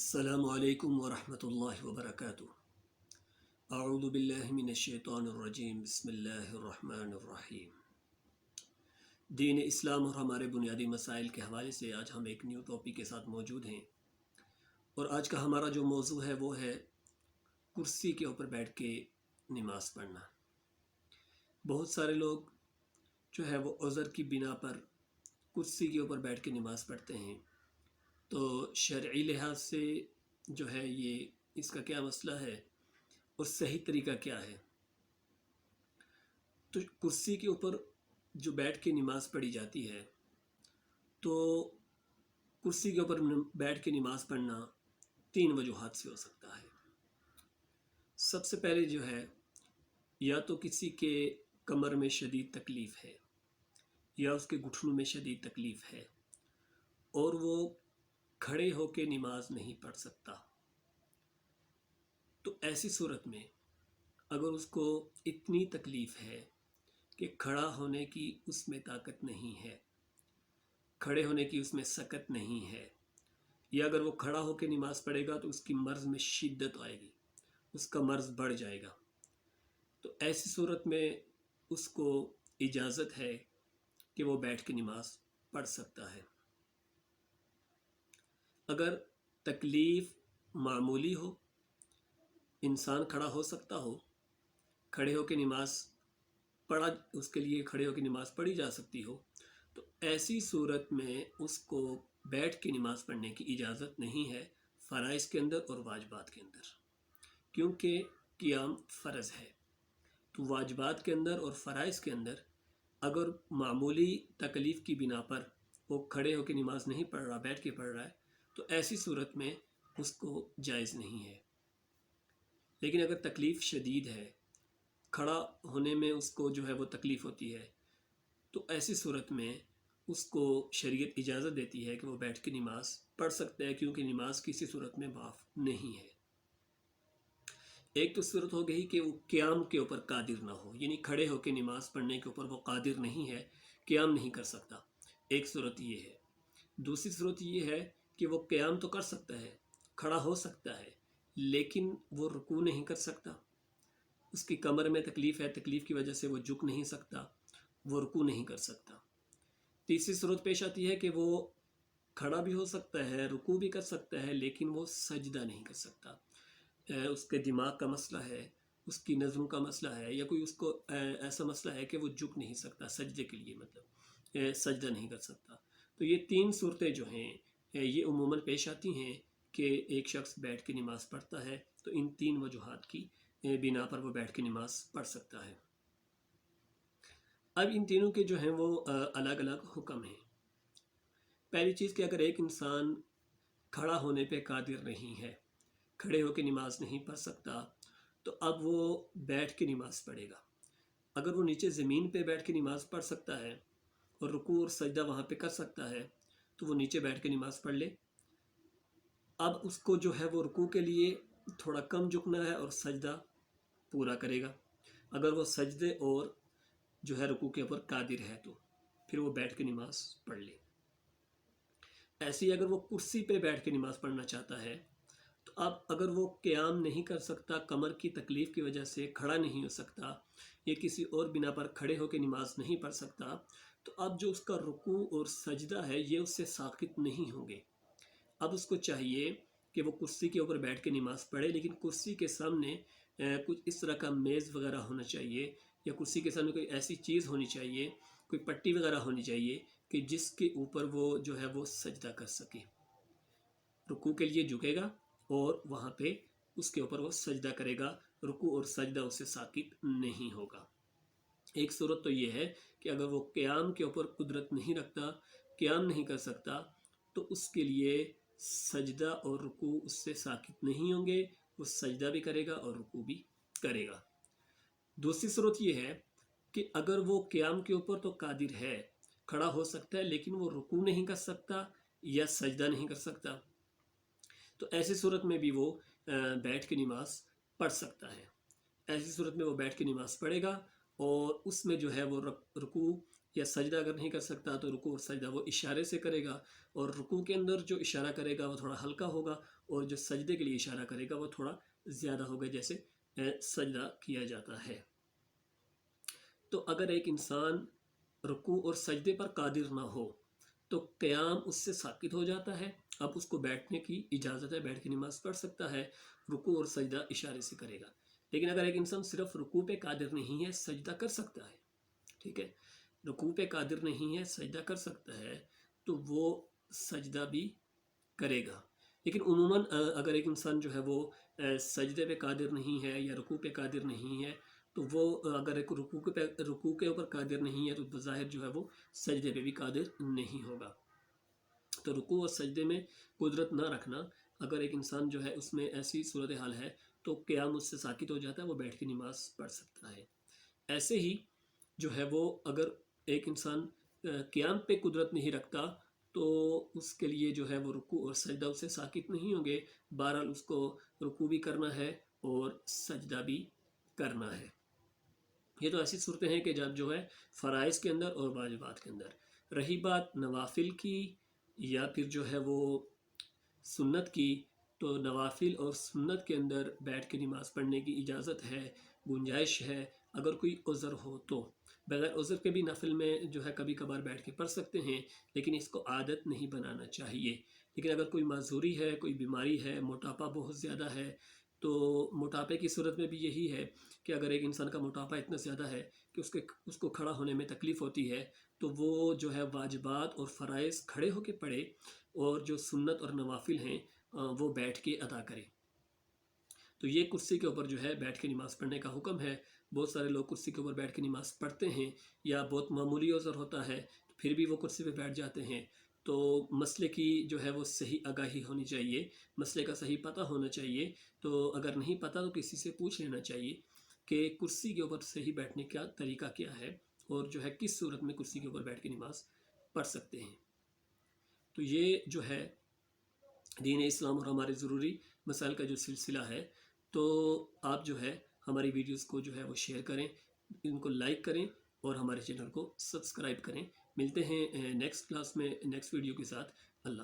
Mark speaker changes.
Speaker 1: السلام علیکم ورحمۃ اللہ وبرکاتہ۔ اعوذ باللہ من الشیطان الرجیم، بسم اللہ الرحمن الرحیم۔ دین اسلام اور ہمارے بنیادی مسائل کے حوالے سے آج ہم ایک نیو ٹاپک کے ساتھ موجود ہیں، اور آج کا ہمارا جو موضوع ہے وہ ہے کرسی کے اوپر بیٹھ کے نماز پڑھنا۔ بہت سارے لوگ جو ہے وہ عذر کی بنا پر کرسی کے اوپر بیٹھ کے نماز پڑھتے ہیں، تو شرعی لحاظ سے جو ہے یہ اس کا کیا مسئلہ ہے اور صحیح طریقہ کیا ہے؟ تو کرسی کے اوپر جو بیٹھ کے نماز پڑھی جاتی ہے، تو کرسی کے اوپر بیٹھ کے نماز پڑھنا تین وجوہات سے ہو سکتا ہے۔ سب سے پہلے جو ہے، یا تو کسی کے کمر میں شدید تکلیف ہے یا اس کے گھٹنوں میں شدید تکلیف ہے اور وہ کھڑے ہو کے نماز نہیں پڑھ سکتا، تو ایسی صورت میں اگر اس کو اتنی تکلیف ہے کہ کھڑا ہونے کی اس میں طاقت نہیں ہے، کھڑے ہونے کی اس میں سکت نہیں ہے، یا اگر وہ کھڑا ہو کے نماز پڑھے گا تو اس کی مرض میں شدت آئے گی، اس کا مرض بڑھ جائے گا، تو ایسی صورت میں اس کو اجازت ہے کہ وہ بیٹھ کے نماز پڑھ سکتا ہے۔ اگر تکلیف معمولی ہو، انسان کھڑا ہو سکتا ہو، کھڑے ہو کے نماز پڑھا، اس کے لیے کھڑے ہو کے نماز پڑھی جا سکتی ہو، تو ایسی صورت میں اس کو بیٹھ کے نماز پڑھنے کی اجازت نہیں ہے فرائض کے اندر اور واجبات کے اندر، کیونکہ قیام فرض ہے۔ تو واجبات کے اندر اور فرائض کے اندر اگر معمولی تکلیف کی بنا پر وہ کھڑے ہو کے نماز نہیں پڑھ رہا، بیٹھ کے پڑھ رہا ہے، تو ایسی صورت میں اس کو جائز نہیں ہے۔ لیکن اگر تکلیف شدید ہے، کھڑا ہونے میں اس کو جو ہے وہ تکلیف ہوتی ہے، تو ایسی صورت میں اس کو شریعت اجازت دیتی ہے کہ وہ بیٹھ کے نماز پڑھ سکتا ہے، کیونکہ نماز کسی صورت میں معاف نہیں ہے۔ ایک تو صورت ہو گئی کہ وہ قیام کے اوپر قادر نہ ہو، یعنی کھڑے ہو کے نماز پڑھنے کے اوپر وہ قادر نہیں ہے، قیام نہیں کر سکتا، ایک صورت یہ ہے۔ دوسری صورت یہ ہے کہ وہ قیام تو کر سکتا ہے، کھڑا ہو سکتا ہے، لیکن وہ رکوع نہیں کر سکتا، اس کی کمر میں تکلیف ہے، تکلیف کی وجہ سے وہ جھک نہیں سکتا، وہ رکوع نہیں کر سکتا۔ تیسری صورت پیش آتی ہے کہ وہ کھڑا بھی ہو سکتا ہے، رکوع بھی کر سکتا ہے، لیکن وہ سجدہ نہیں کر سکتا، اس کے دماغ کا مسئلہ ہے، اس کی نظم کا مسئلہ ہے، یا کوئی اس کو ایسا مسئلہ ہے کہ وہ جھک نہیں سکتا سجدے کے لیے، مطلب سجدہ نہیں کر سکتا۔ تو یہ تین صورتیں جو ہیں یہ عموماً پیش آتی ہیں کہ ایک شخص بیٹھ کے نماز پڑھتا ہے، تو ان تین وجوہات کی بنا پر وہ بیٹھ کے نماز پڑھ سکتا ہے۔ اب ان تینوں کے جو ہیں وہ الگ الگ حکم ہیں۔ پہلی چیز کہ اگر ایک انسان کھڑا ہونے پہ قادر نہیں ہے، کھڑے ہو کے نماز نہیں پڑھ سکتا، تو اب وہ بیٹھ کے نماز پڑھے گا۔ اگر وہ نیچے زمین پہ بیٹھ کے نماز پڑھ سکتا ہے اور رکوع اور سجدہ وہاں پہ کر سکتا ہے، تو وہ نیچے بیٹھ کے نماز پڑھ لے۔ اب اس کو جو ہے وہ رکوع کے لیے تھوڑا کم جھکنا ہے اور سجدہ پورا کرے گا۔ اگر وہ سجدے اور جو ہے رکوع کے اوپر قادر ہے تو پھر وہ بیٹھ کے نماز پڑھ لے۔ ایسے ہی اگر وہ کرسی پہ بیٹھ کے نماز پڑھنا چاہتا ہے، تو اب اگر وہ قیام نہیں کر سکتا، کمر کی تکلیف کی وجہ سے کھڑا نہیں ہو سکتا، یا کسی اور بنا پر کھڑے ہو کے نماز نہیں پڑھ سکتا، تو اب جو اس کا رکوع اور سجدہ ہے یہ اس سے ساقط نہیں ہوں گے۔ اب اس کو چاہیے کہ وہ کرسی کے اوپر بیٹھ کے نماز پڑھے، لیکن کرسی کے سامنے کچھ اس طرح کا میز وغیرہ ہونا چاہیے، یا کرسی کے سامنے کوئی ایسی چیز ہونی چاہیے، کوئی پٹی وغیرہ ہونی چاہیے کہ جس کے اوپر وہ جو ہے وہ سجدہ کر سکے، رکوع کے لیے جھکے گا اور وہاں پہ اس کے اوپر وہ سجدہ کرے گا، رکوع اور سجدہ اس سے ساقط نہیں ہوگا۔ ایک صورت تو یہ ہے کہ اگر وہ قیام کے اوپر قدرت نہیں رکھتا، قیام نہیں کر سکتا، تو اس کے لیے سجدہ اور رکوع اس سے ساقط نہیں ہوں گے، وہ سجدہ بھی کرے گا اور رکوع بھی کرے گا۔ دوسری صورت یہ ہے کہ اگر وہ قیام کے اوپر تو قادر ہے، کھڑا ہو سکتا ہے، لیکن وہ رکوع نہیں کر سکتا یا سجدہ نہیں کر سکتا، تو ایسی صورت میں بھی وہ بیٹھ کے نماز پڑھ سکتا ہے۔ ایسی صورت میں وہ بیٹھ کے نماز پڑھے گا اور اس میں جو ہے وہ رکوع یا سجدہ اگر نہیں کر سکتا تو رکوع اور سجدہ وہ اشارے سے کرے گا، اور رکوع کے اندر جو اشارہ کرے گا وہ تھوڑا ہلکا ہوگا، اور جو سجدے کے لیے اشارہ کرے گا وہ تھوڑا زیادہ ہوگا، جیسے سجدہ کیا جاتا ہے۔ تو اگر ایک انسان رکوع اور سجدے پر قادر نہ ہو تو قیام اس سے ساقط ہو جاتا ہے، اب اس کو بیٹھنے کی اجازت ہے، بیٹھ کے نماز پڑھ سکتا ہے، رکوع اور سجدہ اشارے سے کرے گا۔ لیکن اگر ایک انسان صرف رکوع پہ قادر نہیں ہے، سجدہ کر سکتا ہے، ٹھیک ہے، رکوع پہ قادر نہیں ہے، سجدہ کر سکتا ہے، تو وہ سجدہ بھی کرے گا۔ لیکن عموماً اگر ایک انسان جو ہے وہ سجدے پہ قادر نہیں ہے یا رکوع پہ قادر نہیں ہے، تو وہ اگر ایک رکوع کے اوپر قادر نہیں ہے تو بظاہر جو ہے وہ سجدے پہ بھی قادر نہیں ہوگا۔ تو رکوع اور سجدے میں قدرت نہ رکھنا، اگر ایک انسان جو ہے اس میں ایسی صورتحال ہے تو قیام اس سے ساقط ہو جاتا ہے، وہ بیٹھ کے نماز پڑھ سکتا ہے۔ ایسے ہی جو ہے وہ اگر ایک انسان قیام پہ قدرت نہیں رکھتا تو اس کے لیے جو ہے وہ رکوع اور سجدہ اس سے ساقط نہیں ہوں گے، بہرحال اس کو رکوع بھی کرنا ہے اور سجدہ بھی کرنا ہے۔ یہ تو ایسی صورتیں ہیں کہ جب جو ہے فرائض کے اندر اور واجبات کے اندر۔ رہی بات نوافل کی یا پھر جو ہے وہ سنت کی، تو نوافل اور سنت کے اندر بیٹھ کے نماز پڑھنے کی اجازت ہے، گنجائش ہے، اگر کوئی عذر ہو تو۔ بغیر عذر کے بھی نفل میں جو ہے کبھی کبھار بیٹھ کے پڑھ سکتے ہیں، لیکن اس کو عادت نہیں بنانا چاہیے۔ لیکن اگر کوئی معذوری ہے، کوئی بیماری ہے، موٹاپا بہت زیادہ ہے، تو موٹاپے کی صورت میں بھی یہی ہے کہ اگر ایک انسان کا موٹاپا اتنا زیادہ ہے کہ اس کو کھڑا ہونے میں تکلیف ہوتی ہے، تو وہ جو ہے واجبات اور فرائض کھڑے ہو کے پڑھے، اور جو سنت اور نوافل ہیں وہ بیٹھ کے ادا کرے۔ تو یہ کرسی کے اوپر جو ہے بیٹھ کے نماز پڑھنے کا حکم ہے۔ بہت سارے لوگ کرسی کے اوپر بیٹھ کے نماز پڑھتے ہیں، یا بہت معمولی عذر ہوتا ہے پھر بھی وہ کرسی پہ بیٹھ جاتے ہیں۔ تو مسئلے کی جو ہے وہ صحیح آگاہی ہونی چاہیے، مسئلے کا صحیح پتہ ہونا چاہیے۔ تو اگر نہیں پتہ تو کسی سے پوچھ لینا چاہیے کہ کرسی کے اوپر صحیح بیٹھنے کا طریقہ کیا ہے، اور جو ہے کس صورت میں کرسی کے اوپر بیٹھ کے نماز پڑھ سکتے ہیں۔ تو یہ جو ہے دین اسلام اور ہمارے ضروری مسائل کا جو سلسلہ ہے، تو آپ جو ہے ہماری ویڈیوز کو جو ہے وہ شیئر کریں، ان کو لائک کریں، اور ہمارے چینل کو سبسکرائب کریں۔ ملتے ہیں نیکسٹ کلاس میں نیکسٹ ویڈیو کے ساتھ۔ اللہ